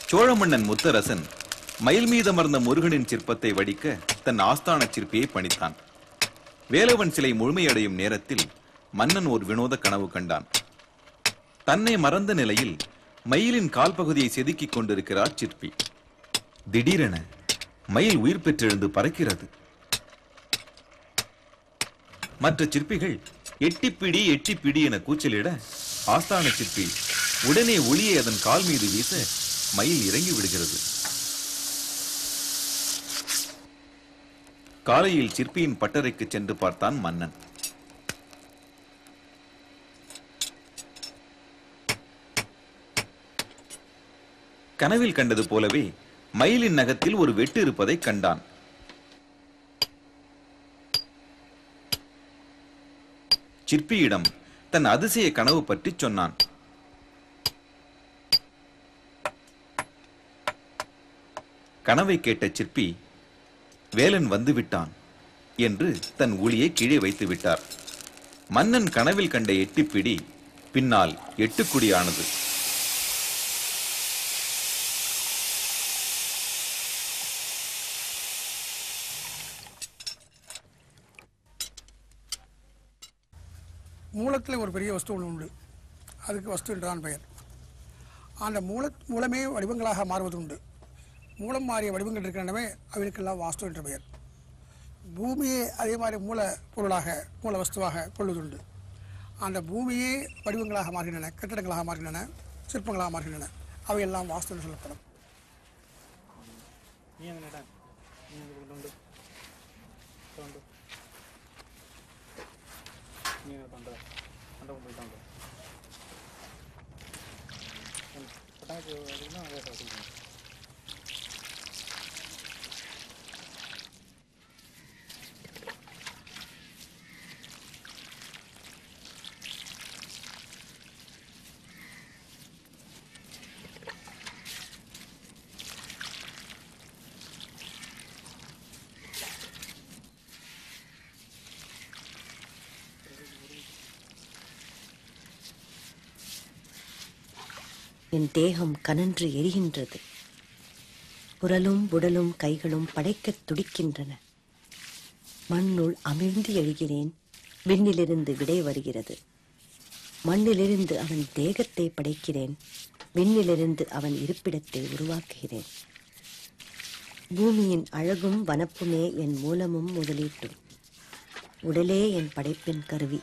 சோழ மன்னன் முத்தரசன் மயில் மீதமர்ந்த முருகனின் சிற்பத்தை வடிக்க தன் ஆஸ்தான சிற்பியை பணித்தான். வேலவன் சிலை முழுமையடையும் நேரத்தில் மன்னன் ஒரு வினோத கனவு கண்டான். தன்னை மறந்த நிலையில் மயிலின் கால் பகுதியை செதுக்கிக் கொண்டிருக்கிறார் சிற்பி. திடீரென மயில் உயிர் பெற்றெழுந்து பறக்கிறது. மற்ற சிற்பிகள் எட்டிப்பிடி எட்டிப்பிடி என கூச்சலிட ஆஸ்தான சிற்பி உடனே ஒளியை அதன் கால் மீது வீச மயில் இறங்கி விடுகிறது. காலையில் சிற்பியின் பட்டறைக்கு சென்று பார்த்தான் மன்னன். கனவில் கண்டது போலவே மயிலின் நகத்தில் ஒரு வெட்டு இருப்பதை கண்டான். சிற்பியிடம் தன் அதிசய கனவு பற்றி சொன்னான். கனவை கேட்ட சிற்பி வேலன் வந்துவிட்டான் என்று தன் ஊழியை கீழே வைத்து விட்டார். மன்னன் கனவில் கண்ட எட்டிப்பிடி பின்னால் 8 குடியானது. மூலத்தில் ஒரு பெரிய வஸ்து ஒன்று உண்டு. அதுக்கு வஸ்து என்றுதான் பெயர். அந்த மூலமே வடிவங்களாக மாறுவது உண்டு. மூலம் மாறிய வடிவங்கள் இருக்கின்றனவே அவைகளுக்கெல்லாம் வாஸ்து என்ற பெயர். பூமியே அதே மாதிரி மூல பொருளாக மூல வஸ்துவாக கொள்வதுண்டு. அந்த பூமியே வடிவங்களாக மாறுகின்றன, கட்டடங்களாக மாறுகின்றன, சிற்பங்களாக மாறுகின்றன. அவையெல்லாம் வாஸ்து என்று சொல்லப்படும். என் தேகம் கனன்று எரிகின்றது. உடலும் உடலும் கைகளும் படைக்கத் துடிக்கின்றன. மண்ணுள் அமிழ்ந்து எழுகிறேன். விண்ணிலிருந்து விடை வருகிறது. மண்ணிலிருந்து அவன் தேகத்தை படைக்கிறேன். விண்ணிலிருந்து அவன் இருப்பிடத்தை உருவாக்குகிறேன். பூமியின் அழகும் வனப்புமே என் மூலமும் முதலீட்டும். உடலே என் படைப்பின் கருவி.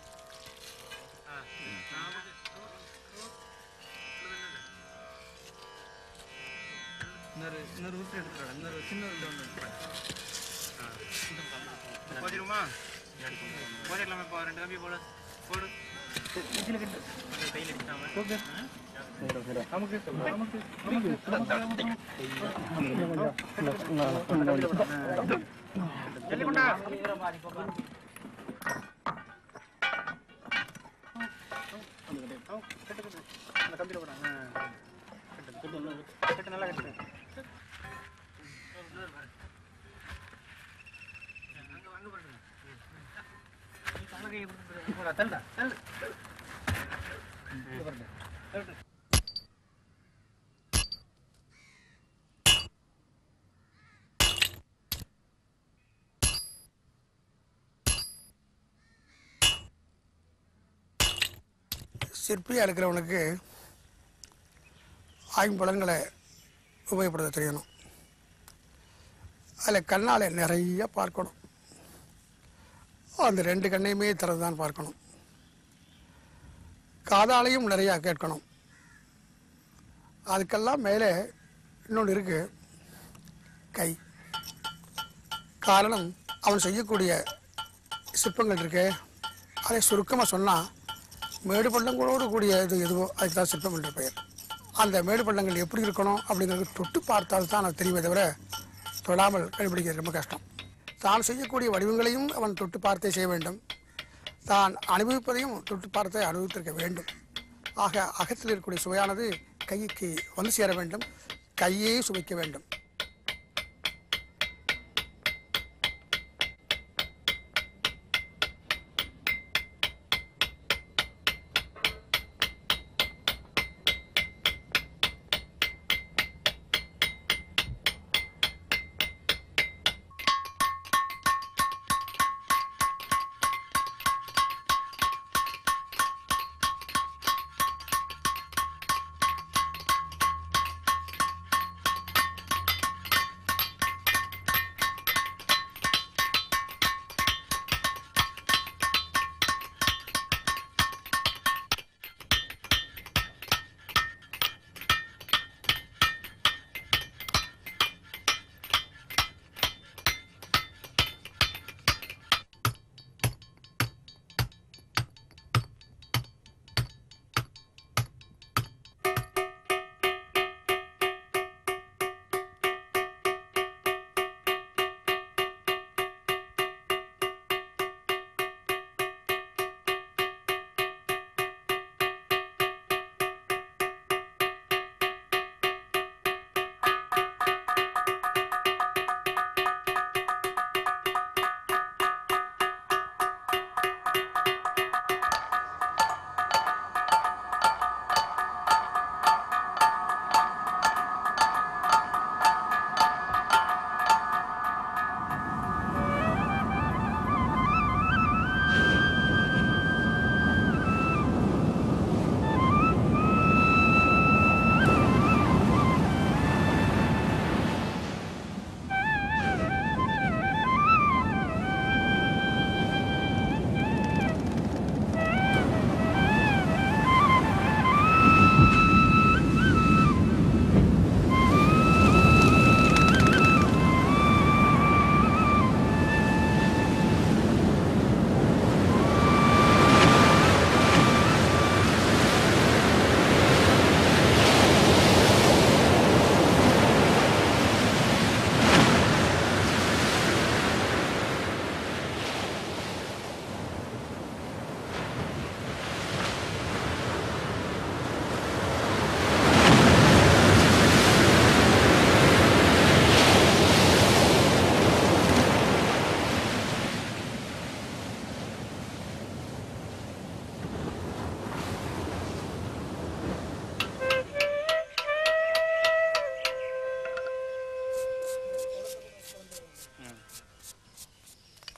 சிற்பியாக இருக்கிறவனுக்கு ஐம்புலன்களை உபயோகப்படுத்த தெரியணும். அதில் கண்ணால் நிறைய பார்க்கணும். அந்த 2 கண்ணையுமே திறந்துதான் பார்க்கணும். காதாலையும் நிறையா கேட்கணும். அதுக்கெல்லாம் மேலே இன்னொன்று இருக்கு, கை. காரணம், அவன் செய்யக்கூடிய சிற்பங்கள் இருக்கு. அதை சுருக்கமாக சொன்னால் மேடு பள்ளங்களோடு கூடிய இது எதுவோ அதுக்கு தான் சிற்பம் என்ற பெயர். அந்த மேடு பள்ளங்கள் எப்படி இருக்கணும் அப்படிங்கிறது தொட்டு பார்த்தால் தான் அது தெரியுமே தவிர தொடாமல் கண்டுபிடிக்கிறது ரொம்ப கஷ்டம். தான் செய்யக்கூடிய வடிவங்களையும் அவன் தொட்டு பார்த்தே செய்ய வேண்டும். தான் அனுபவிப்பதையும் தொட்டு பார்த்தே அனுபவித்திருக்க வேண்டும். ஆக அகத்தில் இருக்கக்கூடிய சுவையானது கைக்கு வந்து சேர வேண்டும். கையே சுவைக்க வேண்டும்.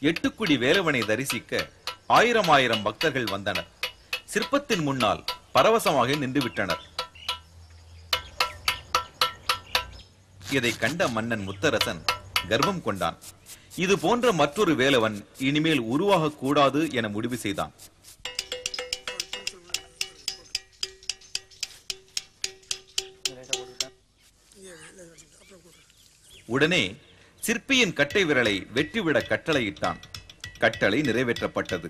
எட்டுக்குடி வேலவனை தரிசிக்க ஆயிரம் ஆயிரம் பக்தர்கள் வந்தனர். சிற்பத்தின் முன்னால் பரவசமாக நின்றுவிட்டனர். இதை கண்ட மன்னன் முத்தரசன் கர்வம் கொண்டான். இது போன்ற மற்றொரு வேலவன் இனிமேல் உருவாக கூடாது என முடிவு செய்தான். உடனே சிற்பியின் கட்டை விரலை வெட்டிவிட கட்டளையிட்டான். கட்டளை நிறைவேற்றப்பட்டது.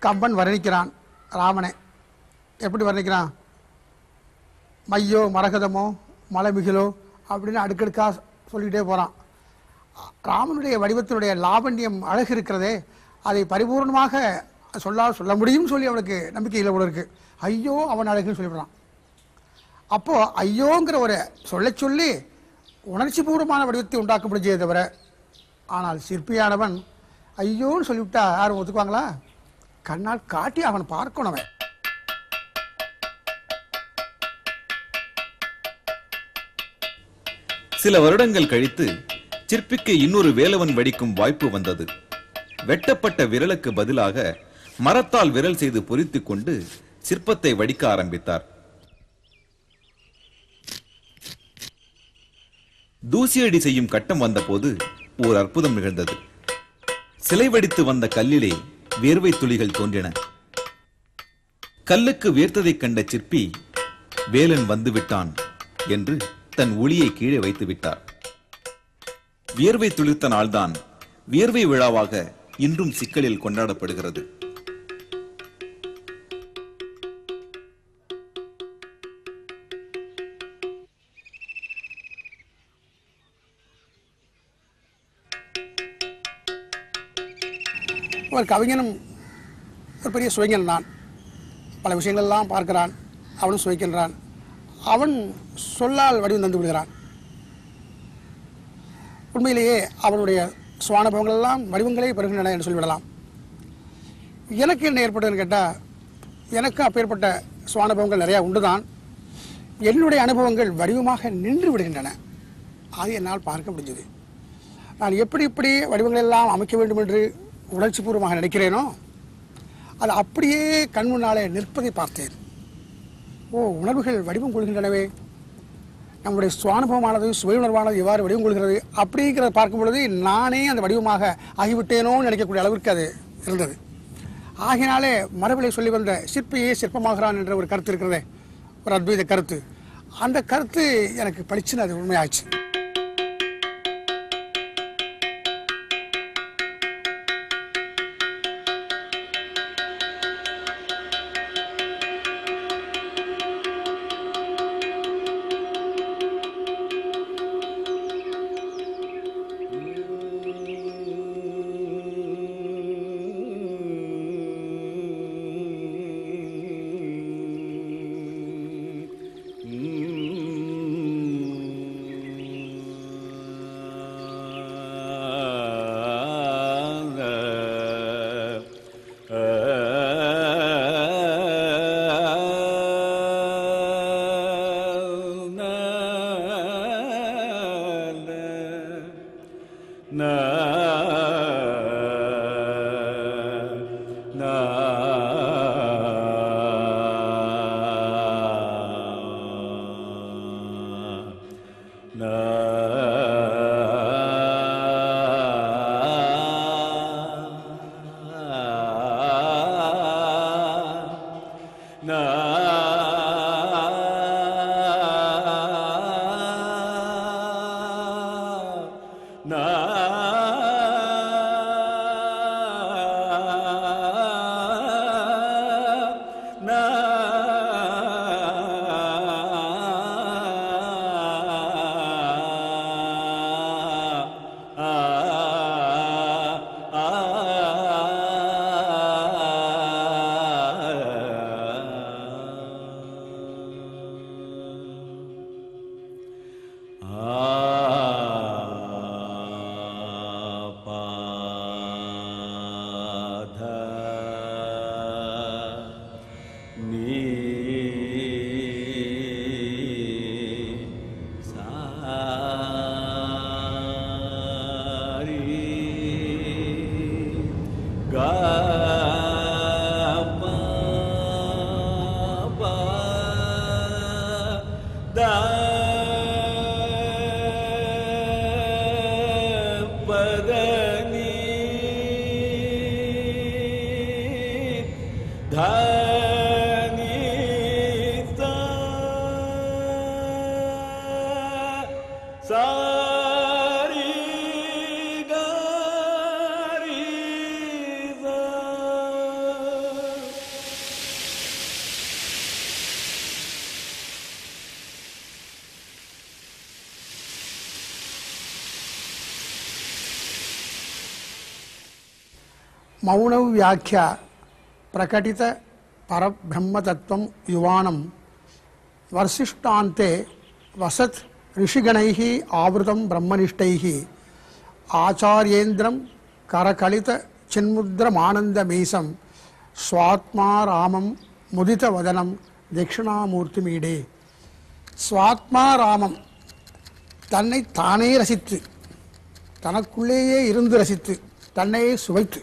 கம்பன் வர்ணிக்கிறான் ராமனை. எப்படி வர்ணிக்கிறான்? மையோ மரகதமோ மலைமிகிலோ அப்படின்னு அடுக்கடுக்காக சொல்லிக்கிட்டே போகிறான். ராமனுடைய வடிவத்தினுடைய லாவண்யம் அழகு இருக்கிறதே, அதை பரிபூர்ணமாக சொல்ல முடியும்னு சொல்லி அவனுக்கு நம்பிக்கையில் கூட இருக்கு. ஐயோ அவன் அழகுன்னு சொல்லிவிடுறான். அப்போது ஐயோங்கிற ஒரு சொல்லி உணர்ச்சி பூர்வமான வடிவத்தை உண்டாக்க முடிஞ்சதே தவிர, ஆனால் சிற்பியானவன் ஐயோன்னு சொல்லிவிட்டா யாரும் ஒத்துக்குவாங்களா? கண்ணால் காட்டி அவன் பார்க்கணும். அவன் சில வருடங்கள் கழித்து சிற்பிக்கு இன்னொரு வேலவன் வடிக்கும் வாய்ப்பு வந்தது. வெட்டப்பட்ட விரலுக்கு பதிலாக மரத்தால் விரல் செய்து பொறித்துக் கொண்டு சிற்பத்தை வடிக்க ஆரம்பித்தார். தூசியடி செய்யும் கட்டம் வந்தபோது ஓர் அற்புதம் நிகழ்ந்தது. சிலை வடித்து வந்த கல்லிலே வேர்வை துளிகள் தோன்றின. கல்லுக்கு வேர்த்ததைக் கண்ட சிற்பி வேலன் வந்துவிட்டான் என்று தன் ஒளியை கீழே வைத்து விட்டார். வியர்வை துளிர்த்த நாள்தான் வியர்வை விழாவாக இன்றும் சிக்கலில் கொண்டாடப்படுகிறது. ஒரு கவிஞனும் ஒரு பெரிய சுவைஞன் தான். பல விஷயங்களெல்லாம் பார்க்கிறான். அவனும் சுவைக்கின்றான். அவன் சொல்லால் வடிவம் தந்து விடுகிறான். உண்மையிலேயே அவனுடைய சுவானுபவங்கள் எல்லாம் வடிவங்களே பெறுகின்றன என்று சொல்லிவிடலாம். எனக்கு என்ன ஏற்பட்டதுன்னு கேட்டால், எனக்கு அப்பேற்பட்ட சுவானுபவங்கள் நிறையா உண்டு தான். என்னுடைய அனுபவங்கள் வடிவமாக நின்று விடுகின்றன. அது என்னால் பார்க்க முடிஞ்சது. நான் எப்படி வடிவங்கள் எல்லாம் அமைக்க வேண்டும் என்று உணர்ச்சி பூர்வமாக நினைக்கிறேனோ, அது அப்படியே கண் முன்னாலே நிற்பதை பார்த்தேன். ஓ, உணர்வுகள் வடிவம் கொள்கின்றனவே, நம்முடைய சுவானுபவமானது சுவை உணர்வானது எவ்வாறு வடிவம் கொள்கிறது அப்படிங்கிறத பார்க்கும் பொழுது நானே அந்த வடிவமாக ஆகிவிட்டேனோன்னு நினைக்கக்கூடிய அளவிற்கு அது இருந்தது. ஆகினாலே மரபிலே சொல்லி வந்த சிற்பியே சிற்பமாகிறான் என்ற ஒரு கருத்து இருக்கிறதே, ஒரு அத்வைத கருத்து. அந்த கருத்து எனக்கு பளிச்சுன்னு அது உண்மையாச்சு. ga ma pa da pa da ni dha ni sa sa ri ga ri sa. मौन व्याख्या प्रकटित परब्रह्म तत्वं युवानं वर्षिष्ठान्ते वसत् ऋषिगणैः आवृतं ब्रह्मनिष्ठैः आचार्येन्द्रं करकलित चिन्मुद्रमानन्दमीशं स्वात्मा रामं मुदितवदनं दक्षिणामूर्तिमीडे. स्वात्मा ராமம் தன்னை தானே ரசித்து தனக்குள்ளேயே இருந்து ரசித்து தன்னையே சுவைத்து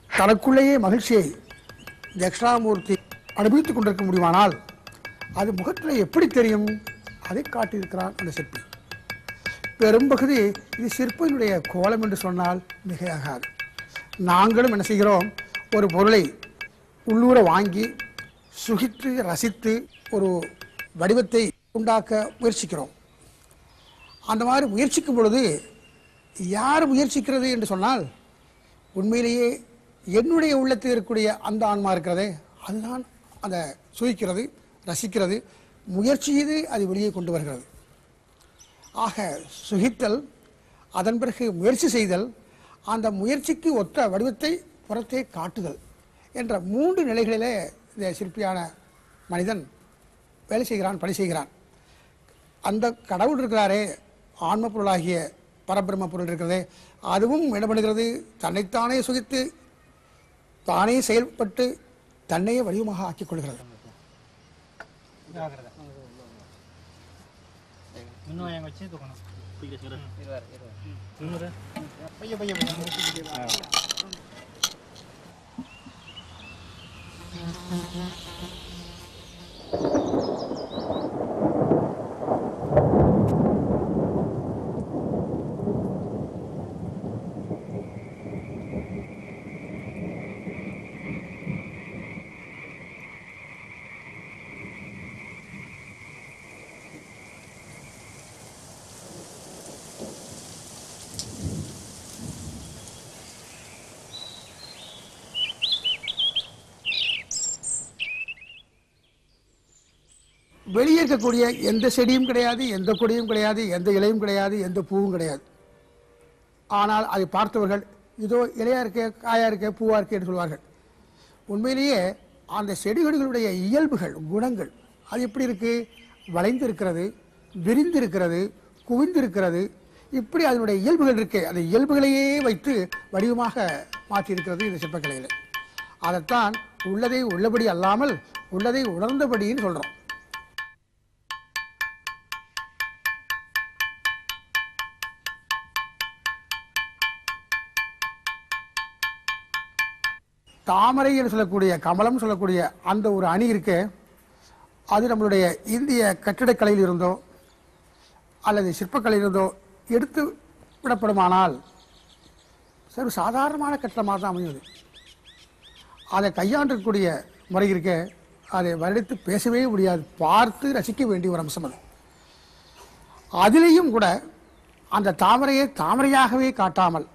தனக்குள்ளேயே மகிழ்ச்சியை தட்சிணாமூர்த்தி அனுபவித்துக் கொண்டிருக்க முடியுமானால் அது முகத்தில் எப்படி தெரியும்? அதை காட்டியிருக்கிறான் அந்த சிற்பி. பெரும்பகுதி இது சிற்பியினுடைய கோலம் என்று சொன்னால் மிகையாகாது. நாங்களும் என்ன செய்கிறோம், ஒரு பொருளை உள்ளூர வாங்கி சுகித்து ரசித்து ஒரு வடிவத்தை உண்டாக்க முயற்சிக்கிறோம். அந்த மாதிரி முயற்சிக்கும் பொழுது யார் முயற்சிக்கிறது என்று சொன்னால், உண்மையிலேயே என்னுடைய உள்ளத்தில் இருக்கக்கூடிய அந்த ஆன்மா இருக்கிறதே அதுதான் அந்த சுகிக்கிறது, ரசிக்கிறது, முயற்சி செய்து அது வெளியே கொண்டு வருகிறது. ஆக சுகித்தல், அதன் பிறகு முயற்சி செய்தல், அந்த முயற்சிக்கு ஒத்த வடிவத்தை புறத்தே காட்டுதல் என்ற 3 நிலைகளிலே இந்த சிற்பியான மனிதன் வேலை செய்கிறான், பணி செய்கிறான். அந்த கடவுள் இருக்கிறாரே, ஆன்ம பொருளாகிய பரபிரம்ம பொருள் இருக்கிறதே, அதுவும் என்ன பண்ணுகிறது, தன்னைத்தானே சுகித்து தானே செயல்பட்டு தன்னையே வடிவமாக ஆக்கிக் கொள்கிறது. வெளியே இருக்கக்கூடிய எந்த செடியும் கிடையாது, எந்த கொடியும் கிடையாது, எந்த இலையும் கிடையாது, எந்த பூவும் கிடையாது. ஆனால் அதை பார்த்தவர்கள் இதோ இலையா இருக்கே, காயா இருக்கே, பூவா இருக்கே என்று சொல்வார்கள். உண்மையிலேயே அந்த செடிகளுடைய இயல்புகள், குணங்கள் அது எப்படி இருக்கு, வளைந்து இருக்கிறது, விரிந்து இருக்கிறது, குவிந்து இருக்கிறது, இப்படி அதனுடைய இயல்புகள் இருக்கே, அந்த இயல்புகளையே வைத்து வடிவமாக மாற்றியிருக்கிறது இந்த சிற்பக்கலையில். அதைத்தான் உள்ளதை உள்ளபடி அல்லாமல் உள்ளதை உணர்ந்தபடின்னு சொல்றோம். தாமரை என்று சொல்லக்கூடிய, கமலம் சொல்லக்கூடிய அந்த ஒரு அணி இருக்கு, அது நம்மளுடைய இந்திய கட்டிடக்கலையில் இருந்தோ அல்லது சிற்பக்கலையில் இருந்தோ எடுத்து விடப்படுமானால் சரி சாதாரணமான கட்டிடமாக தான் அமையுது. அதை கையாண்டக்கூடிய முறை இருக்க, அதை வருடித்து பேசவே முடியாது, பார்த்து ரசிக்க வேண்டிய ஒரு அம்சம் அது. அதிலேயும் கூட அந்த தாமரையை தாமரையாகவே காட்டாமல்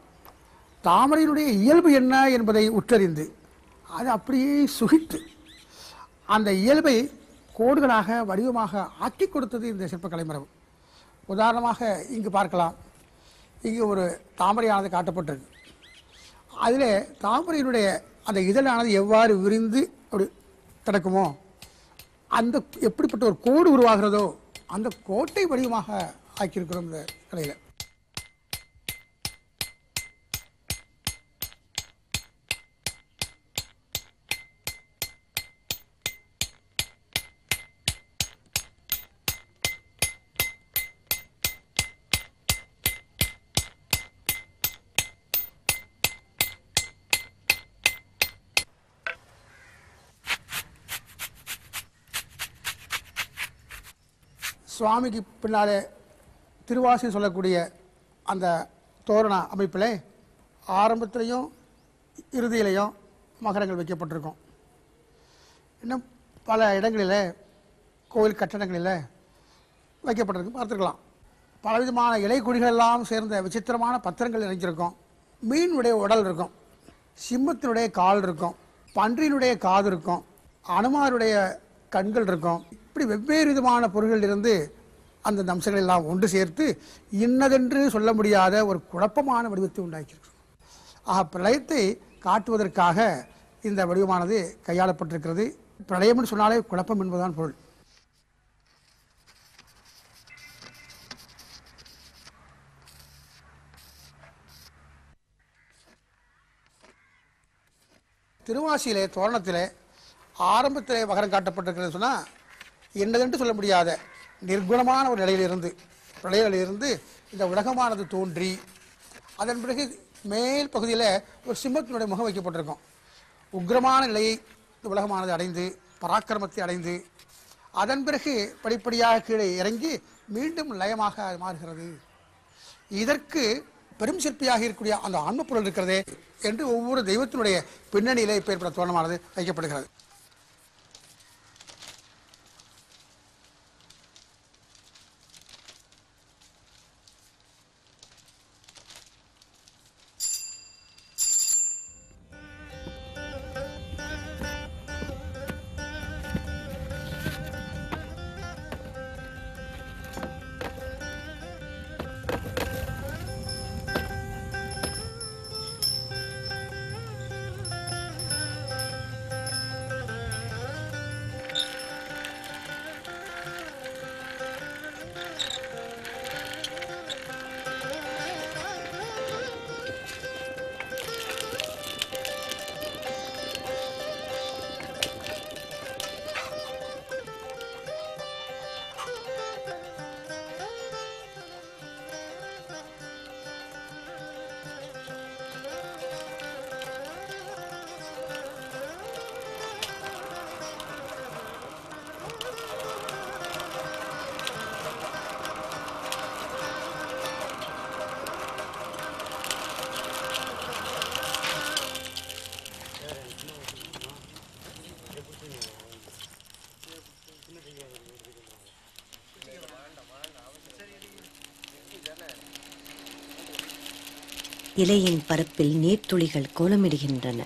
தாமரையினுடைய இயல்பு என்ன என்பதை உற்றறிந்து அது அப்படியே சுகித்து அந்த இயல்பை கோடுகளாக வடிவமாக ஆக்கி கொடுத்தது இந்த சிற்பக்கலை மரபு. உதாரணமாக இங்கு பார்க்கலாம், இங்கு ஒரு தாமரையானது காட்டப்பட்டிருக்கு. அதில் தாமரையினுடைய அந்த இதழானது எவ்வாறு விரிந்து அப்படி கிடக்குமோ, அந்த எப்படிப்பட்ட ஒரு கோடு உருவாகிறதோ அந்த கோட்டை வடிவமாக ஆக்கியிருக்கிறோம் இந்த கலையில். சுவாமிக்கு பின்னாலே திருவாசி சொல்லக்கூடிய அந்த தோரண அமைப்பில் ஆரம்பத்திலையும் இறுதியிலையும் மகரங்கள் வைக்கப்பட்டிருக்கும். இன்னும் பல இடங்களில் கோவில் கட்டடங்களில் வைக்கப்பட்டிருக்கும், பார்த்துருக்கலாம். பலவிதமான இலை கொடிகள் எல்லாம் சேர்ந்த விசித்திரமான பத்திரங்கள் நிறைஞ்சிருக்கும். மீனுடைய உடல் இருக்கும், சிம்மத்தினுடைய கால் இருக்கும், பன்றியினுடைய காது இருக்கும், அனுமாருடைய கண்கள் இருக்கும். இப்படி வெவ்வேறு விதமான பொருள்கள் இருந்து அந்த அம்சங்கள் எல்லாம் ஒன்று சேர்த்து இன்னதென்று சொல்ல முடியாத ஒரு குழப்பமான வடிவத்தை உண்டாக்கியிருக்கிறோம். ஆக பிரளயத்தை காட்டுவதற்காக இந்த வடிவமானது கையாளப்பட்டிருக்கிறது. பிரளயம் என்று சொன்னாலே குழப்பம் என்பதுதான் பொருள். திருவாசியிலே தோரணத்திலே ஆரம்பத்திலே மகரம் காட்டப்பட்டிருக்கிறது சொன்னால் என்னதென்று சொல்ல முடியாத நிர்குணமான ஒரு நிலையிலிருந்து பிரளயிலிருந்து இந்த உலகமானது தோன்றி அதன் பிறகு மேல் பகுதியில் ஒரு சிம்மத்தினுடைய முகம் வைக்கப்பட்டிருக்கும். உக்ரமான நிலையை இந்த உலகமானது அடைந்து பராக்கிரமத்தை அடைந்து அதன் பிறகு படிப்படியாக கீழே இறங்கி மீண்டும் லயமாக மாறுகிறது. இதற்கு பெரும் சிற்பியாக இருக்கக்கூடிய அந்த ஆன்ம பொருள் இருக்கிறதே என்று ஒவ்வொரு தெய்வத்தினுடைய பின்னணியிலே இப்பேற்பட்ட தோரணமானது வைக்கப்படுகிறது. இலையின் பரப்பில் நீர்த்துளிகள் கோலமிடுகின்றன.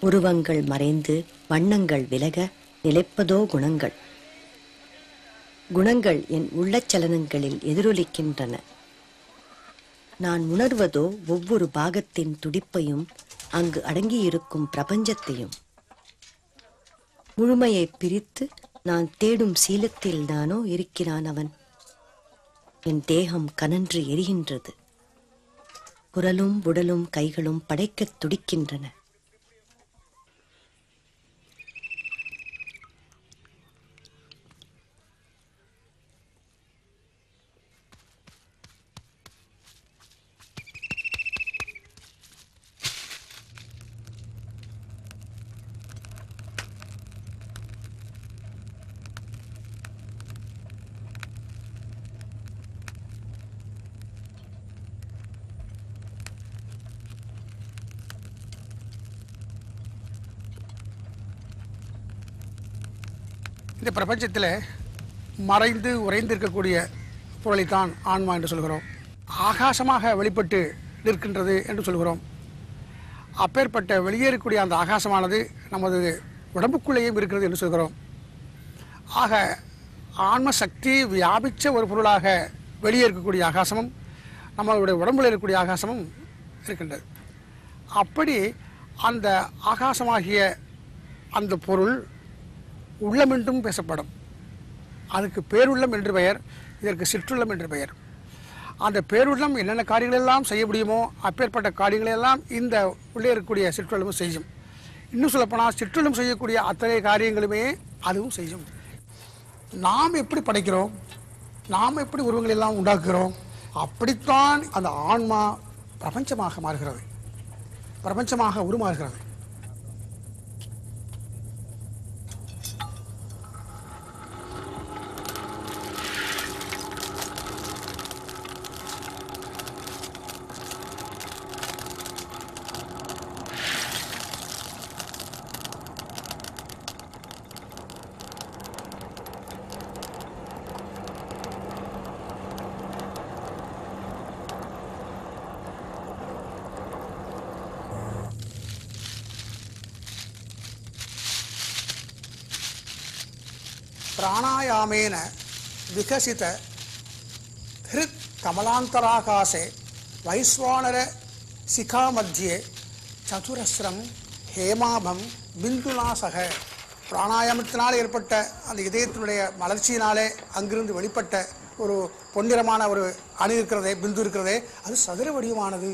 உருவங்கள் மறைந்து வண்ணங்கள் விலக நிலைப்பதோ குணங்கள். குணங்கள் என் உள்ளச்சலனங்களில் எதிரொலிக்கின்றன. நான் உணர்வதோ ஒவ்வொரு பாகத்தின் துடிப்பையும் அங்கு அடங்கியிருக்கும் பிரபஞ்சத்தையும். முழுமையை பிரித்து நான் தேடும் சீலத்தில் தானோ இருக்கிறான் அவன். என் தேகம் கனன்று எரிகின்றது. குரலும் உடலும் கைகளும் படைக்கத் துடிக்கின்றன. இந்த பிரபஞ்சத்தில் மறைந்து உறைந்திருக்கக்கூடிய பொருளைத்தான் ஆன்மா என்று சொல்கிறோம். ஆகாசமாக வெளிப்பட்டு நிற்கின்றது என்று சொல்கிறோம். அப்பேற்பட்ட வெளியே இருக்கக்கூடிய அந்த ஆகாசமானது நமது உடம்புக்குள்ளேயும் இருக்கிறது என்று சொல்கிறோம். ஆக ஆன்ம சக்தி வியாபித்த ஒரு பொருளாக வெளியே இருக்கக்கூடிய ஆகாசமும் நம்மளுடைய உடம்பில் இருக்கக்கூடிய ஆகாசமும் இருக்கின்றது. அப்படி அந்த ஆகாசமாகிய அந்த பொருள் உள்ளம் என்றும் பேசப்படும். அதுக்கு பேருள்ளம் என்று பெயர், இதற்கு சிற்றுள்ளம் என்று பெயர். அந்த பேருள்ளம் என்னென்ன காரியங்களெல்லாம் செய்ய முடியுமோ அப்பேற்பட்ட காரியங்களெல்லாம் இந்த உள்ளே இருக்கக்கூடிய சிற்றுள்ளமும் செய்யும். இன்னும் சொல்லப்போனால் சிற்றுள்ளம் செய்யக்கூடிய அத்தனை காரியங்களுமே அதுவும் செய்யும். நாம் எப்படி படைக்கிறோம், நாம் எப்படி உருவங்கள் எல்லாம் உண்டாக்குகிறோம், அப்படித்தான் அந்த ஆன்மா பிரபஞ்சமாக மாறுகிறது, பிரபஞ்சமாக உருமாறுகிறது. பிராணாயாமேன விகசித ஹிருத் கமலாந்தராகாசே வைஸ்வானர சிகா மத்தியே சதுரஸ்ரம் ஹேமாபம் பிந்துநாசக. பிராணாயாமத்தினால் ஏற்பட்ட அந்த இதயத்தினுடைய மலர்ச்சியினாலே அங்கிருந்து வெளிப்பட்ட ஒரு பொன்னிறமான ஒரு அணு இருக்கிறதே, பிந்து இருக்கிறதே, அது சதுர வடிவமானது.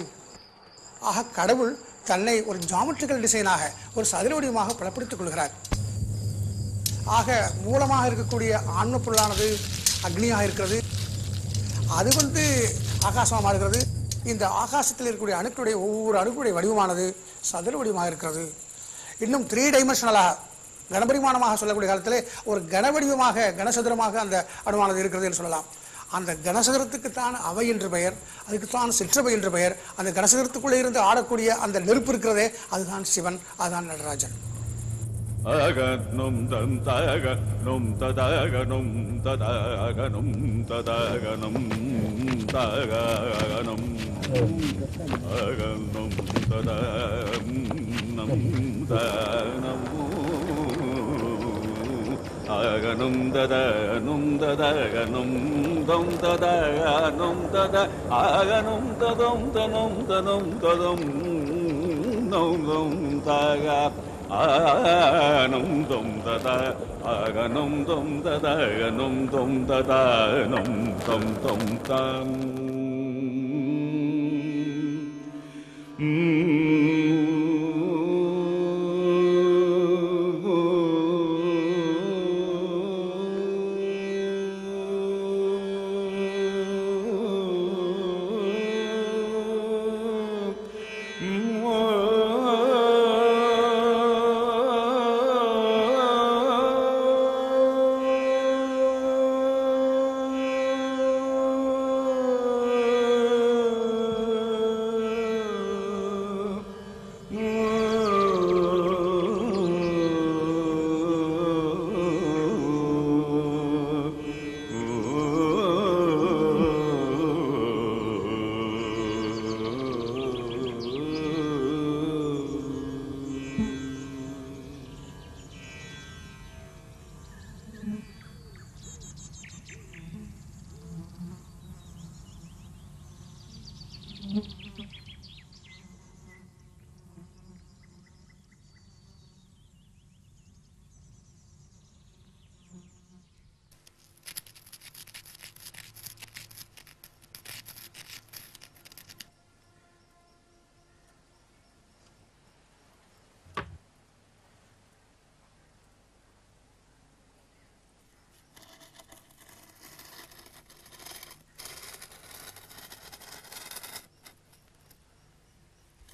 ஆக கடவுள் தன்னை ஒரு ஜாமெட்ரிக்கல் டிசைனாக ஒரு சதுர வடிவமாக புலப்படுத்திக் கொள்கிறார். ஆக மூலமாக இருக்கக்கூடிய ஆன்ம பொருளானது அக்னியாக இருக்கிறது, அது ஆகாசமாக மாறுகிறது. இந்த ஆகாசத்தில் இருக்கக்கூடிய அணுக்களுடைய ஒவ்வொரு அணுக்களுடைய வடிவமானது சதுர வடிவமாக இருக்கிறது. இன்னும் 3 டைமென்ஷனலாக கனபரிமாணமாக சொல்லக்கூடிய காலத்திலே ஒரு கனவடிவமாக கனசதுரமாக அந்த அணுவானது இருக்கிறது என்று சொல்லலாம். அந்த கனசதுரத்துக்குத்தான் அவை என்று பெயர், அதுக்குத்தான் சிற்றவை என்று பெயர். அந்த கனசதுரத்துக்குள்ளே இருந்து ஆடக்கூடிய அந்த நெருப்பு இருக்கிறதே, அதுதான் சிவன், அதுதான் நடராஜன். அகனும் தந்தகனும் ததகனும் ததகனும் ததகனும் தகனும் அகனும் ததனம் தனம் அகனும் ததனும் ததகனும் தம் ததகனும் தத அகனும் ததம் தனம் தனம் ததம் நம் நம் தக ஆனம் தொம் ததா அகனும் தொம் ததகனும் தொம் ததானம் தொம் தொம் தம்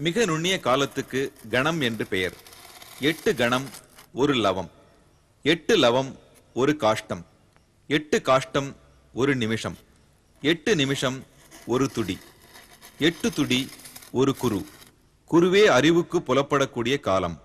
மிக நுண்ணிய காலத்துக்கு கணம் என்று பெயர். 8 கணம் 1 லவம், 8 லவம் 1 காஷ்டம், 8 காஷ்டம் 1 நிமிஷம், 8 நிமிஷம் 1 துடி, 8 துடி 1 குரு. குருவே அறிவுக்கு புலப்படக்கூடிய காலம்.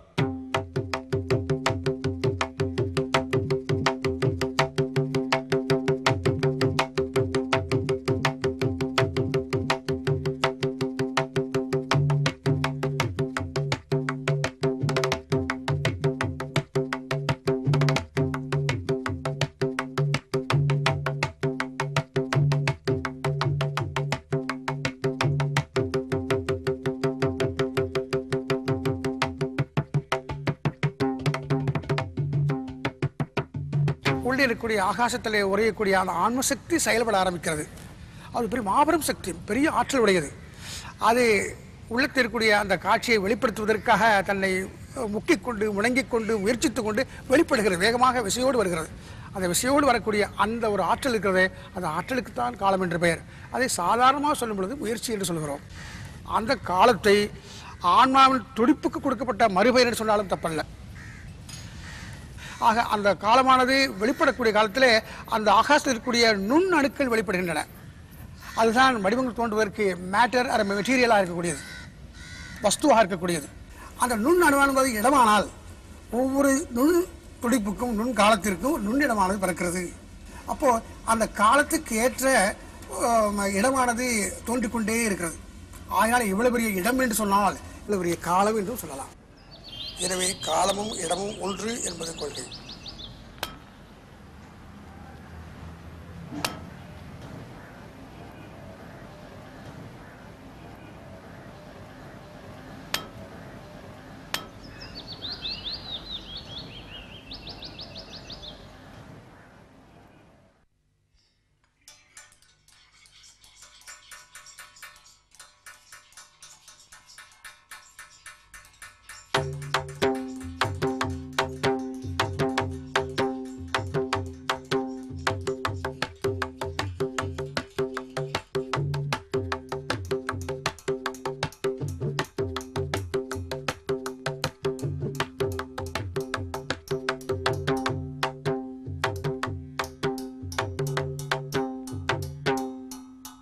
உள்ளே இருக்கக்கூடிய ஆகாசத்திலே உரையக்கூடிய அந்த ஆன்மசக்தி செயல்பட ஆரம்பிக்கிறது. அது பெரிய மாபெரும் சக்தி, பெரிய ஆற்றல் உடையது. அது உள்ளத்தில் இருக்கக்கூடிய அந்த காட்சியை வெளிப்படுத்துவதற்காக தன்னை முக்கிக் கொண்டு முணங்கிக் கொண்டு முயற்சித்து கொண்டு வெளிப்படுகிறது, வேகமாக விசையோடு வருகிறது. அந்த விசையோடு வரக்கூடிய அந்த ஒரு ஆற்றல் இருக்கிறதே, அந்த ஆற்றலுக்குத்தான் காலம் என்று பெயர். அதை சாதாரணமாக சொல்லும் பொழுது முயற்சி என்று சொல்கிறோம். அந்த காலத்தை ஆன்மாவின் துடிப்புக்கு கொடுக்கப்பட்ட மறுபெயர் என்று சொன்னாலும் தப்பல்ல. ஆக அந்த காலமானது வெளிப்படக்கூடிய காலத்திலே அந்த ஆகாசத்தில் இருக்கக்கூடிய நுண் அணுக்கள் வெளிப்படுகின்றன. அதுதான் வடிவங்கள் தோன்றுவதற்கு மேட்டர் அல்ல மெட்டீரியலாக இருக்கக்கூடியது, வஸ்துவாக இருக்கக்கூடியது. அந்த நுண் அணுவானது இடமானால் ஒவ்வொரு நுண் துடிப்புக்கும் நுண் காலத்திற்கும் நுண்ணிடமானது பிறக்கிறது. அப்போது அந்த காலத்துக்கு ஏற்ற இடமானது தோன்றிக்கொண்டே இருக்கிறது. ஆகையால் இவ்வளவு பெரிய இடம் என்று சொன்னால் இவ்வளவு பெரிய காலம் என்றும் சொல்லலாம். எனவே காலமும் இடமும் ஒன்று என்பது கொள்கை.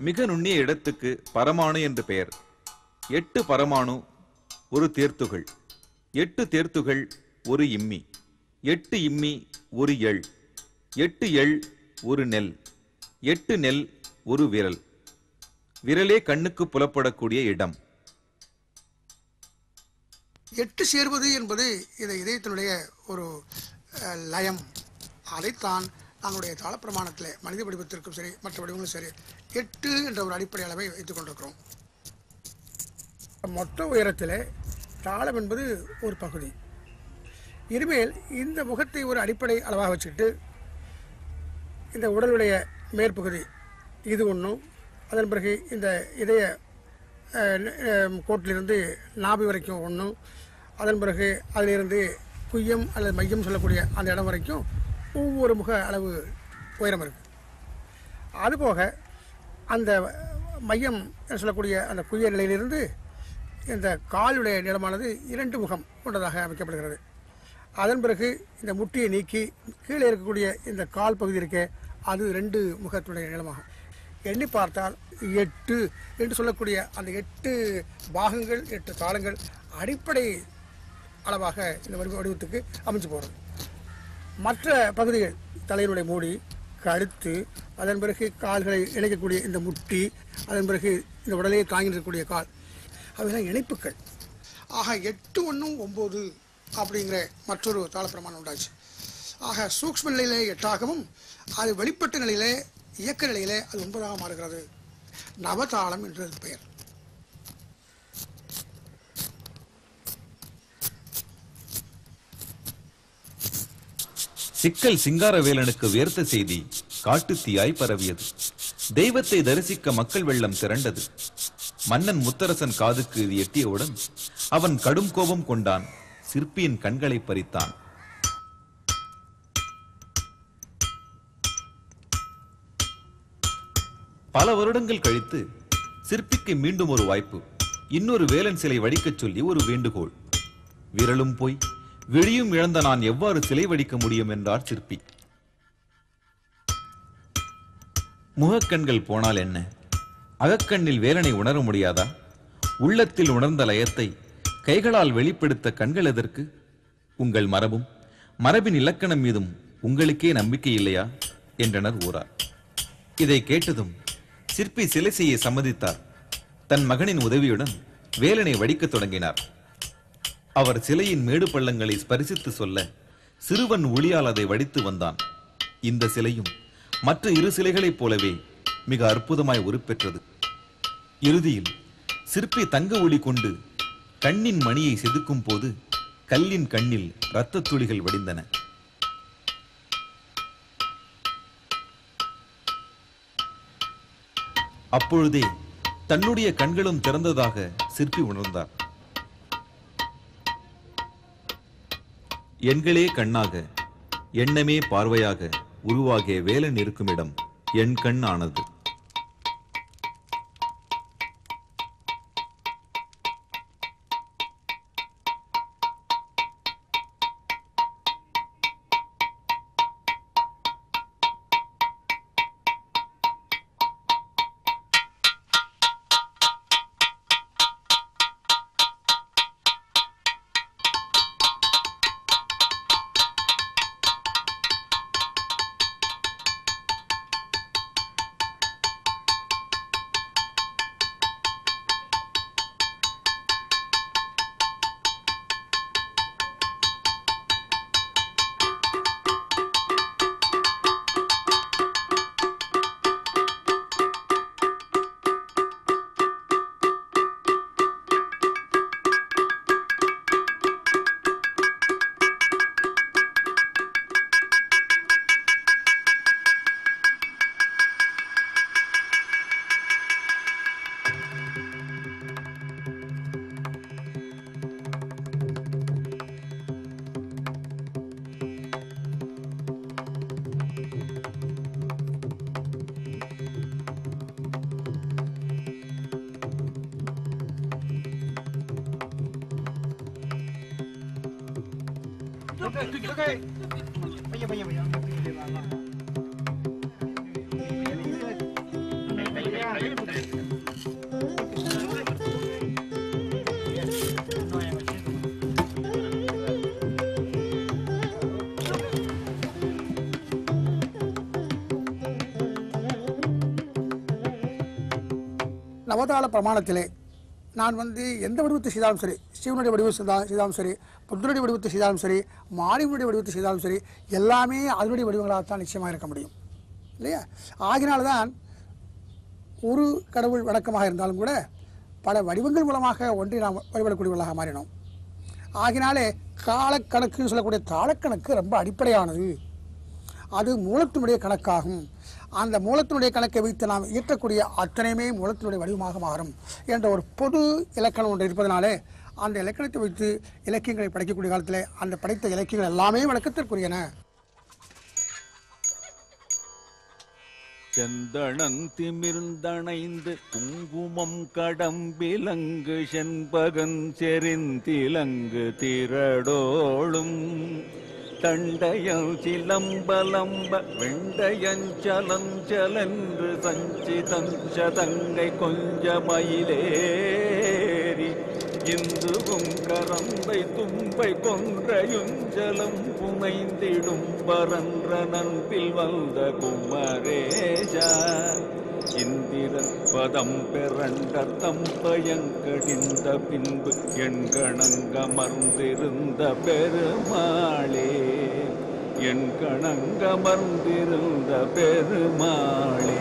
மிக நுண்ணிய இடத்துக்கு பரமாணு என்று பெயர். 8 பரமாணு ஒரு தேர்த்துகள், 8 தேர்த்துகள் ஒரு இம்மி, 8 இம்மி ஒரு எள், 8 எள் ஒரு நெல், 8 நெல் ஒரு விரல். விரலே கண்ணுக்கு புலப்படக்கூடிய இடம். 8 சேர்வது என்பது இந்த இதயத்தினுடைய ஒரு லயம். அதைத்தான் நம்முடைய தாளப்பிரமாணத்தில் மனித வடிவத்திற்கும் சரி மற்ற வடிவங்களும் சரி 8 என்ற ஒரு அடிப்படை அளவை வைத்துக் கொண்டிருக்கிறோம். மொத்த உயரத்தில் தாளம் என்பது ஒரு பகுதி. இனிமேல் இந்த முகத்தை ஒரு அடிப்படை அளவாக வச்சுக்கிட்டு இந்த உடலுடைய மேற்பகுதி இது ஒன்றும், அதன் பிறகு இந்த இதய கோட்டிலிருந்து நாபி வரைக்கும் ஒன்றும், அதன் பிறகு அதிலிருந்து குய்யம் அல்லது மையம் சொல்லக்கூடிய அந்த இடம் வரைக்கும் ஒவ்வொரு முக அளவு உயரம் இருக்குது. அதுபோக அந்த மையம் சொல்லக்கூடிய அந்த குய்ய நிலையிலிருந்து இந்த காலுடைய நிலமானது 2 முகம் கொண்டதாக அமைக்கப்படுகிறது. அதன் பிறகு இந்த முட்டியை நீக்கி கீழே இருக்கக்கூடிய இந்த கால் பகுதி இருக்கே அது 2 முகத்துடைய நிலமாகும். எண்ணி பார்த்தால் 8 என்று சொல்லக்கூடிய அந்த 8 பாகங்கள் 8 தாளங்கள் அடிப்படை அளவாக இந்த வடிவத்துக்கு அமைச்சு போகிறது. மற்ற பகுதிகள் தலையினுடைய மூடி, கழுத்து, அதன் பிறகு கால்களை இணைக்கக்கூடிய இந்த முட்டி, அதன் பிறகு இந்த உடலையே தாங்கி இருக்கக்கூடிய கால், அவையெல்லாம் இணைப்புகள். ஆக 8 1 9 அப்படிங்கிற மற்றொரு தாளப்பிரமாணம் உண்டாச்சு. ஆக சூக்ஷ்ம நிலையிலே 8ஆகவும் அது வெளிப்பட்ட நிலையிலே இயக்க நிலையிலே அது 9ஆக மாறுகிறது. நவதாளம் என்று பெயர். சிக்கல் சிங்காரவேலனுக்கு வேர்த்த செய்தி காட்டுத்தீயாய் பரவியது. தெய்வத்தை தரிசிக்க மக்கள் வெள்ளம் திரண்டது. மன்னன் முத்தரசன் காதுக்கு இது எட்டியவுடன் அவன் கடும் கோபம் கொண்டான். சிற்பியின் கண்களை பறித்தான். பல வருடங்கள் கழித்து சிற்பிக்கு மீண்டும் ஒரு வாய்ப்பு. இன்னொரு வேலன் சிலை வடிக்கச் சொல்லி ஒரு வேண்டுகோள். விரலும் போய் விழியும் இழந்த நான் எவ்வாறு சிலை வடிக்க முடியும் என்றார் சிற்பி. முகக்கண்கள் போனால் என்ன, அகக்கண்ணில் வேலனை உணர முடியாதா? உள்ளத்தில் உணர்ந்த லயத்தை கைகளால் வெளிப்படுத்த கண்கள் எதற்கு? உங்கள் மரபும் மரபின் இலக்கணம் மீதும் உங்களுக்கே நம்பிக்கை இல்லையா என்றனர் ஊரார். இதை கேட்டதும் சிற்பி சிலை செய்ய சம்மதித்தார். தன் மகனின் உதவியுடன் வேலனை வடிக்கத் தொடங்கினார். அவர் சிலையின் மேடு பள்ளங்களை ஸ்பரிசித்து சொல்ல சிறுவன் ஒளியால் அதை வடித்து வந்தான். இந்த சிலையும் மற்ற 2 சிலைகளைப் போலவே மிக அற்புதமாய் உருப்பெற்றது. இறுதியில் சிற்பி தங்க ஒளி கொண்டு கண்ணின் மணியை செதுக்கும் போது கல்லின் கண்ணில் இரத்த துளிகள் வடிந்தன. அப்பொழுதே தன்னுடைய கண்களும் திறந்ததாக சிற்பி உணர்ந்தார். எண்களே கண்ணாக, எண்ணமே பார்வையாக உருவாகிய வேலன் இருக்கும் இடம் என் கண் ஆனது. भैया நவதாள பிரமாணத்திலே நான் எந்த வடிவத்தை செய்தாலும் சரி, சிவனுடைய வடிவம் செய்தாலும் சரி, புத்தனுடைய வடிவத்தை செய்தாலும் சரி, மாரிவனுடைய வடிவத்தை செய்தாலும் சரி, எல்லாமே அதனுடைய வடிவங்களாகத்தான் நிச்சயமாக இருக்க முடியும் இல்லையா? ஆகினால்தான் ஒரு கடவுள் வணக்கமாக இருந்தாலும் கூட பல வடிவங்கள் மூலமாக ஒன்றை நாம் வழிபடக்கூடியவர்களாக மாறினோம். ஆகினாலே காலக்கணக்குன்னு சொல்லக்கூடிய தாளக்கணக்கு ரொம்ப அடிப்படையானது. அது மூலத்தினுடைய கணக்காகும். அந்த மூலத்தினுடைய கணக்கை வைத்து நாம் இயற்றக்கூடிய அத்தனையுமே மூலத்தினுடைய வடிவமாக மாறும் என்ற ஒரு பொது இலக்கணம் ஒன்று இருப்பதனாலே அந்த இலக்கணத்தை வைத்து இலக்கியங்களை படைக்கக்கூடிய காலத்தில் அந்த படைத்த இலக்கியங்கள் எல்லாமே வழக்கத்திற்குரியன. செந்தணந்திமிர்ந்தணைந்து குங்குமம் கடம்பிலங்கு செண்பகன் செறிந்திலங்கு திரடோளும் தண்டையல் சிலம்பலம்ப வெண்டையஞ்சலஞ்சலென்று சஞ்சிதஞ்சதங்கை கொஞ்சமயிலேறி இந்துவும் கரந்தை தும்பை கொன்றையுஞ்சலம் புனைந்திடும் பரன்ற நன்பில் வந்த குமரேஷா இந்திரன் பதம் பெறண்ட தம்பயங்கடிந்த பின்பு எண்கணங்கமர்ந்திருந்த பெருமாளே, எண்கணங்கமர்ந்திருந்த பெருமாளே.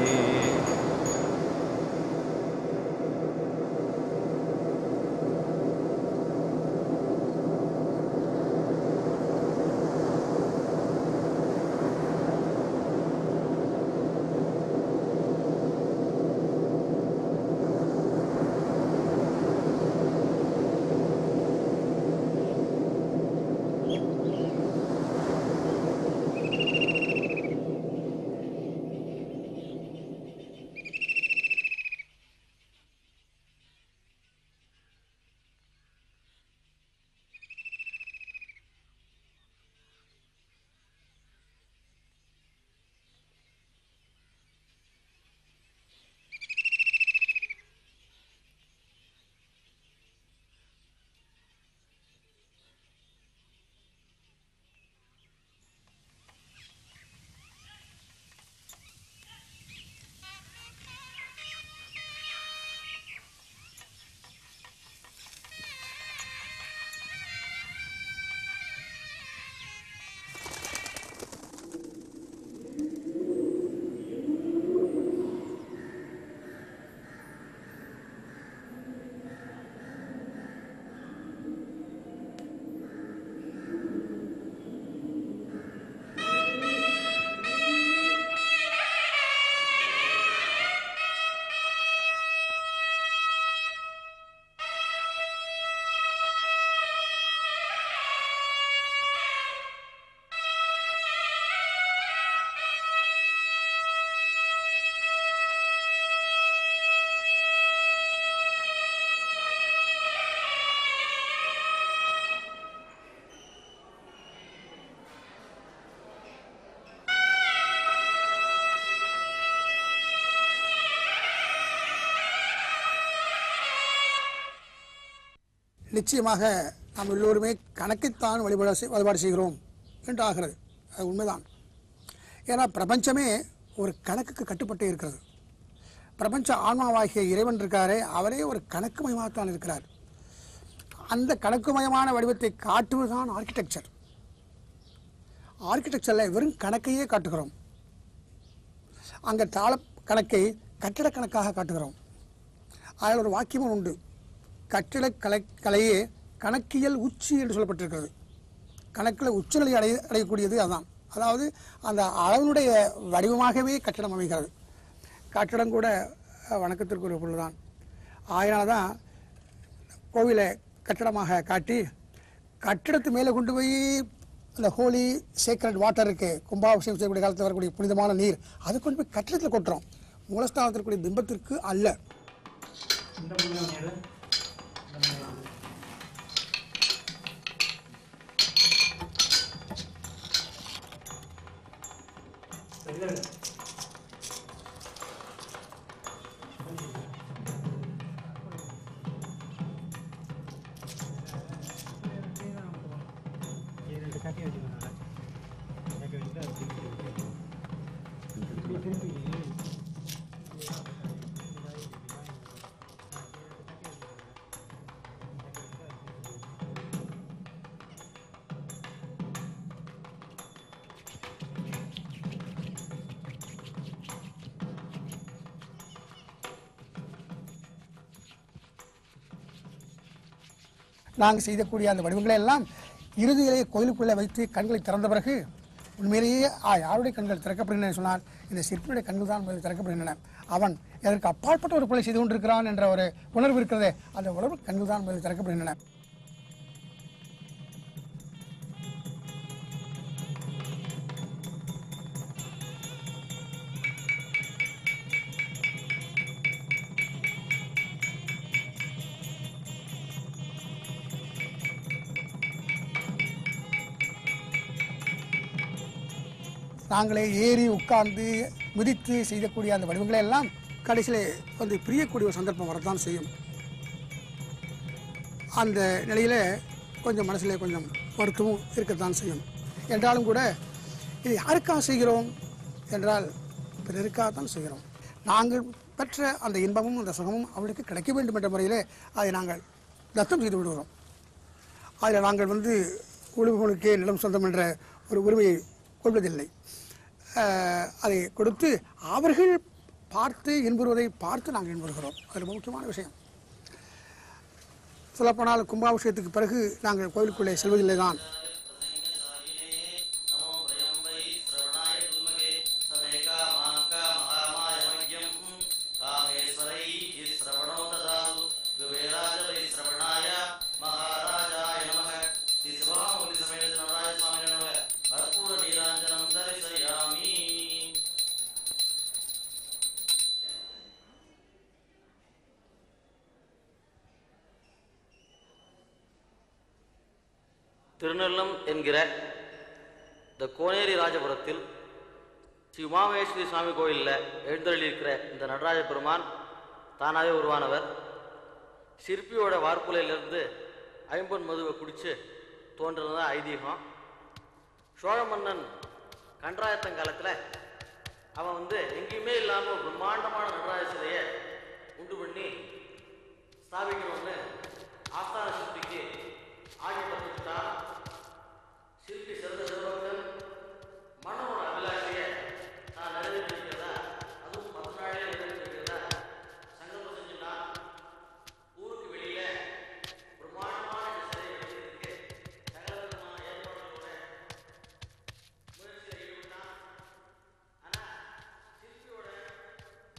நிச்சயமாக நாம் எல்லோருமே கணக்கைத்தான் வழிபாடு செய்கிறோம் என்று ஆகிறது. அது உண்மைதான். ஏன்னா பிரபஞ்சமே ஒரு கணக்குக்கு கட்டுப்பட்டே இருக்கிறது. பிரபஞ்ச ஆன்மாவாகிய இறைவன் இருக்காரே, அவரே ஒரு கணக்குமயமாகத்தான் இருக்கிறார். அந்த கணக்குமயமான வடிவத்தை காட்டுவதுதான் ஆர்கிடெக்சர். ஆர்கிடெக்சரில் வெறும் கணக்கையே காட்டுகிறோம். அங்கே தாள கணக்கை கட்டிட கணக்காக காட்டுகிறோம். அதில் ஒரு வாக்கியமும் உண்டு. கலையே கணக்கியல் உச்சி என்று சொல்லப்பட்டிருக்கிறது. கணக்கில் உச்சநிலை அடையக்கூடியது அதுதான். அதாவது அந்த அளவினுடைய வடிவமாகவே கட்டிடம் அமைகிறது. கட்டிடம் கூட வணக்கத்திற்கு ஒரு பொருள் தான். அதனால்தான் கோவிலை கட்டிடமாக காட்டி கட்டிடத்து மேலே கொண்டு போய் அந்த ஹோலி சேக்ரட் வாட்டர் இருக்கு, கும்பாபிஷேகம் செய்யக்கூடிய காலத்தில் வரக்கூடிய புனிதமான நீர், அதை கொண்டு போய் கட்டிடத்தில் கொட்டுறோம். மூலஸ்தானத்தில் கூடிய பிம்பத்திற்கு அல்ல. நாங்கள் செய்யக்கூடிய அந்த வடிவங்களை எல்லாம் இறுதியிலேயே கோயிலுக்குள்ளே வைத்து கண்களை திறந்த பிறகு உண்மையிலேயே யாருடைய கண்கள் திறக்கப்படுகின்றன சொன்னால் இந்த சிற்பியுடைய கண்கள் தான் திறக்கப்படுகின்றன. அவன் இதற்கு அப்பாற்பட்ட ஒரு கொலை செய்து கொண்டிருக்கிறான் என்ற ஒரு உணர்வு இருக்கிறதே, அந்த உணர்வு கண்கள் தான் திறக்கப்படுகின்றன. நாங்களே ஏறி உட்கார்ந்து மிதித்து செய்யக்கூடிய அந்த வடிவங்களை எல்லாம் கடைசியில் பிரியக்கூடிய ஒரு சந்தர்ப்பம் வரத்தான் செய்யும். அந்த நிலையில் கொஞ்சம் மனசில் கொஞ்சம் வருத்தமும் இருக்கத்தான் செய்யும். என்றாலும் கூட இது யாருக்காக செய்கிறோம் என்றால் பிறருக்காக தான் செய்கிறோம். நாங்கள் பெற்ற அந்த இன்பமும் அந்த சுகமும் அவளுக்கு கிடைக்க வேண்டும் என்ற முறையில் அதை நாங்கள் தத்தம் செய்து விடுகிறோம். அதில் நாங்கள் உழுவுகளுக்கே நிலம் சொந்தம் என்ற ஒரு உரிமையை கொள்வதில்லை. அதை கொடுத்து அவர்கள் பார்த்து இன்புறுவதை பார்த்து நாங்கள் இன்புறுகிறோம். அது ரொம்ப முக்கியமான விஷயம். சொல்லப்போனால் கும்பாபிஷேகத்துக்கு பிறகு நாங்கள் கோயிலுக்குள்ளே செல்வதில்லை தான். திருநெல்லம் என்கிற இந்த கோனேரி ராஜபுரத்தில் ஸ்ரீ உமாமகேஸ்வரி சுவாமி கோயிலில் எழுந்தருளியிருக்கிற இந்த நடராஜ பெருமான் தானாகவே உருவானவர். சிற்பியோட வார்ப்புலையிலிருந்து ஐம்பொன் மதுவை குடித்து தோன்றதுதான் ஐதீகம். சோழ மன்னன் கண்டராயத்தங்காலத்தில் அவன் எங்கேயுமே இல்லாமல் ஒரு பிரம்மாண்டமான நடராஜ சிலையை உண்டு பண்ணி ஸ்தாபிக்கணும்னு ஆஸ்தான சிற்பிக்கு ஆகியப்பட்டுட்டான். சிற்பி சிறந்த சிறுபக்தன் மன்னனோட அபிலாஷையை தான் நிறைவேற்றிருக்கிறதா, அதுவும் 10 நாளே நிறைவேற்றிருக்கிறதா சங்கல்பம் செஞ்சுட்டான். ஊருக்கு வெளியில பிரம்மாண்டமான சிலை வைக்கிறதுக்கு சகல விதமான ஏற்பாடுகளோட முயற்சியில் ஈடுபட்டான். ஆனா சிற்பியோட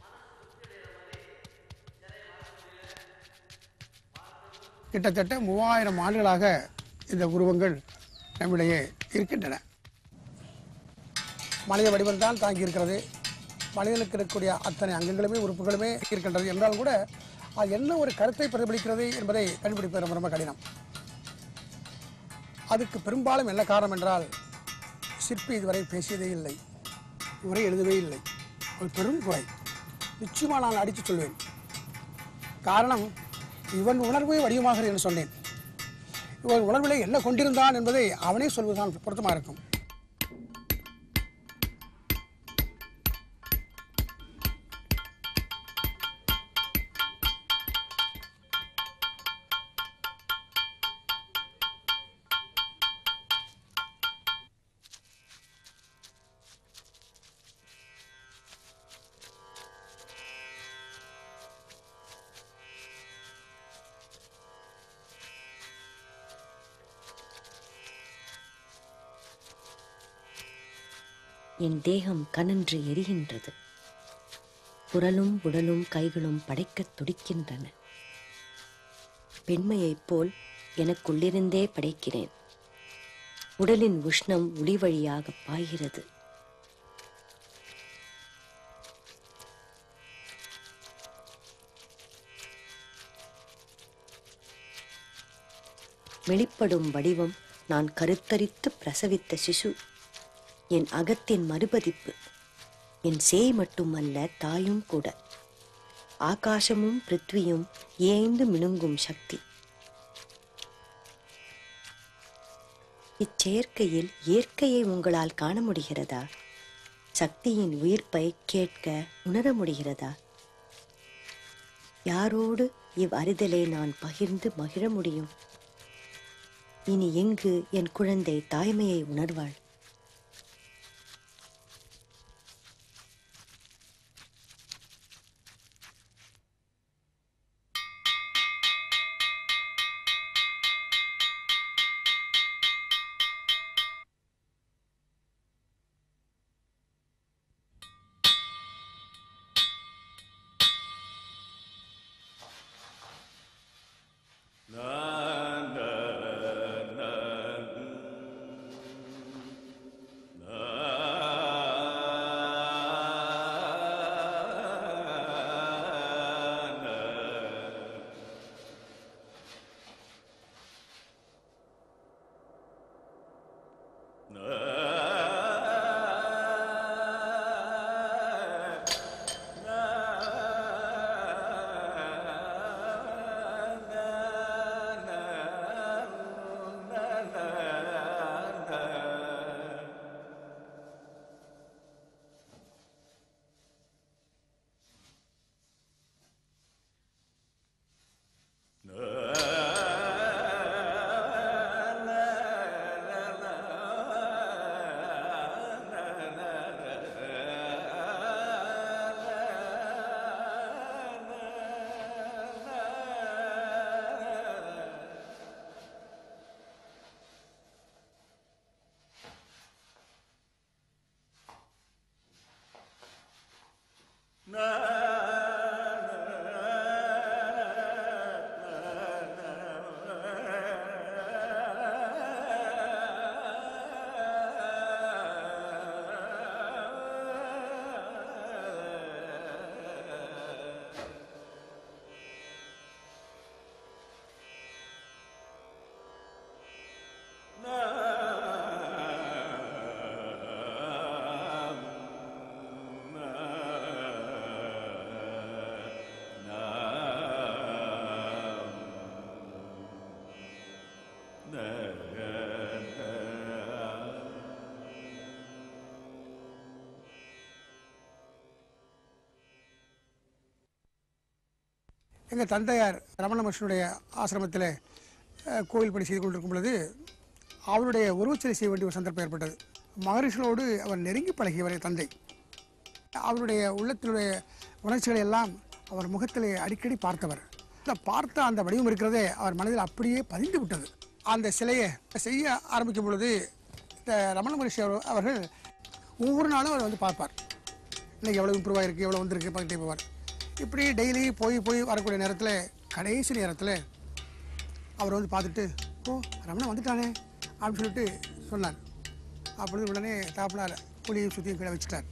மனசு திருப்தி அடைகிற மாதிரி சிலையை பார்க்க முடியல. கிட்டத்தட்ட 3000 ஆண்டுகளாக இந்த உருவங்கள் நம்மிடையே இருக்கின்றன. மனித வடிவம்தான் தாங்கி இருக்கிறது. மனிதனுக்கு இருக்கக்கூடிய அத்தனை அங்கங்களுமே உறுப்புகளுமே இருக்கின்றது என்றால் கூட அது என்ன ஒரு கருத்தை பிரதிபலிக்கிறது என்பதை கண்டுபிடிப்பது ரொம்ப ரொம்ப கடினம். அதுக்கு பெரும்பாலும் என்ன காரணம் என்றால் சிற்பி இதுவரை பேசியதே இல்லை, இதுவரை எழுதவே இல்லை. ஒரு பெரும் குறை. நிச்சயமாக நான் அடித்து சொல்வேன். காரணம், இவன் உணர்வே வடிவமாக என்று சொன்னேன். இவன் உணர்விலே என்ன கொண்டிருந்தான் என்பதை அவனே சொல்வதுதான் பொருத்தமாக இருக்கும். என் தேகம் கனன்று எரிகின்றது. குரலும் உடலும் கைகளும் படைக்கத் துடிக்கின்றன. பெண்மையைப் போல் எனக்குள்ளிருந்தே படைக்கிறேன். உடலின் உஷ்ணம் ஒளி வழியாக பாய்கிறது. வெளிப்படும் வடிவம் நான் கருத்தரித்து பிரசவித்த சிசு. என் அகத்தின் மறுபதிப்பு. என் சேய் மட்டுமல்ல, தாயும் கூட. ஆகாசமும் பிருத்வியும் ஏய்ந்து மினுங்கும் சக்தி. இச்செயற்கையில் இயற்கையை உங்களால் காண முடிகிறதா? சக்தியின் உயிர்ப்பை கேட்க உணர முடிகிறதா? யாரோடு இவ்வறிதலை நான் பகிர்ந்து மகிழ முடியும்? இனி எங்கு என் குழந்தை தாய்மையை உணர்வாள்? எங்கள் தந்தையார் ரமண மகர்ஷியுடைய ஆசிரமத்தில் கோயில் பணி செய்து கொண்டிருக்கும் பொழுது அவருடைய உருவச்சிலை செய்ய வேண்டிய ஒரு சந்தர்ப்பம் ஏற்பட்டது. மகரிஷிகளோடு அவர் நெருங்கி பழகியவரை தந்தை. அவருடைய உள்ளத்தினுடைய உணர்ச்சிகளை எல்லாம் அவர் முகத்திலே அடிக்கடி பார்த்தவர். பார்த்த அந்த வடிவம் இருக்கிறதே அவர் மனதில் அப்படியே பதிந்து விட்டது. அந்த சிலையை செய்ய ஆரம்பிக்கும் பொழுது இந்த ரமண மகரிஷி அவர்கள் ஒவ்வொரு நாளும் அவர் வந்து பார்ப்பார். இன்னைக்கு எவ்வளோ இம்ப்ரூவ் ஆகிருக்கு, எவ்வளோ வந்திருக்கு பார்த்துட்டே போவார். இப்படி டெய்லி போய் வரக்கூடிய நேரத்தில் கடைசி நேரத்தில் அவர் வந்து பார்த்துட்டு, ஓ ரமணன் வந்துட்டானே அப்படின்னு சொல்லிட்டு சொன்னார். அப்பொழுது உடனே தாப்பினார் புளியை சுற்றியும் கீழே வச்சுட்டார்.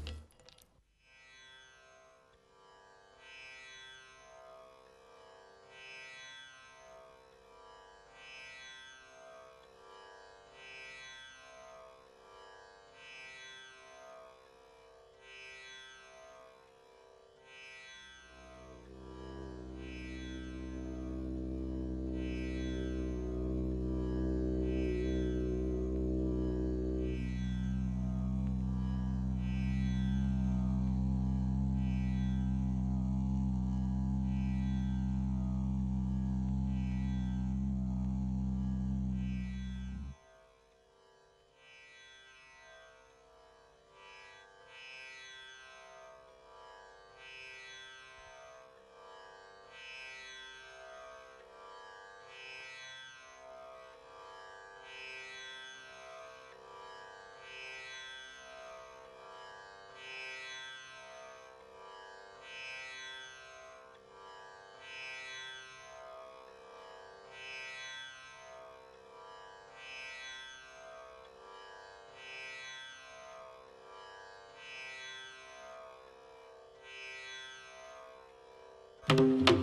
Thank you.